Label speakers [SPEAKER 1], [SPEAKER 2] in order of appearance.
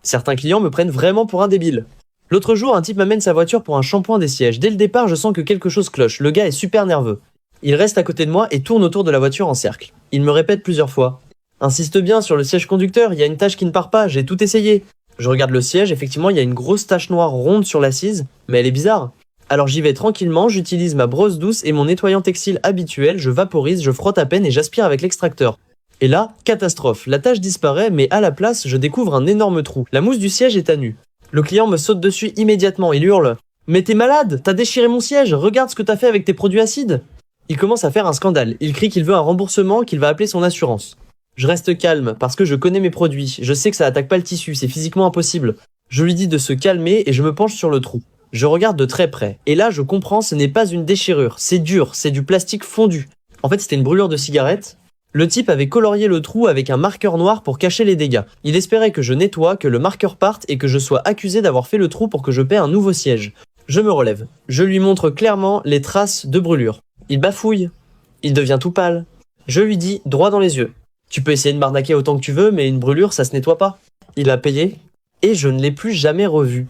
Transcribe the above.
[SPEAKER 1] Certains clients me prennent vraiment pour un débile. L'autre jour, un type m'amène sa voiture pour un shampoing des sièges. Dès le départ, je sens que quelque chose cloche. Le gars est super nerveux. Il reste à côté de moi et tourne autour de la voiture en cercle. Il me répète plusieurs fois. Insiste bien sur le siège conducteur, il y a une tache qui ne part pas, j'ai tout essayé. Je regarde le siège, effectivement, il y a une grosse tache noire ronde sur l'assise, mais elle est bizarre. Alors j'y vais tranquillement, j'utilise ma brosse douce et mon nettoyant textile habituel, je vaporise, je frotte à peine et j'aspire avec l'extracteur. Et là, catastrophe, la tache disparaît, mais à la place, je découvre un énorme trou. La mousse du siège est à nu. Le client me saute dessus immédiatement, il hurle. Mais t'es malade, t'as déchiré mon siège, regarde ce que t'as fait avec tes produits acides. Il commence à faire un scandale, il crie qu'il veut un remboursement, qu'il va appeler son assurance. Je reste calme, parce que je connais mes produits, je sais que ça attaque pas le tissu, c'est physiquement impossible. Je lui dis de se calmer et je me penche sur le trou. Je regarde de très près, et là je comprends, ce n'est pas une déchirure, c'est dur, c'est du plastique fondu. En fait c'était une brûlure de cigarette. Le type avait colorié le trou avec un marqueur noir pour cacher les dégâts. Il espérait que je nettoie, que le marqueur parte et que je sois accusé d'avoir fait le trou pour que je paie un nouveau siège. Je me relève. Je lui montre clairement les traces de brûlure. Il bafouille. Il devient tout pâle. Je lui dis droit dans les yeux. Tu peux essayer de m'arnaquer autant que tu veux, mais une brûlure, ça se nettoie pas. Il a payé, et je ne l'ai plus jamais revu.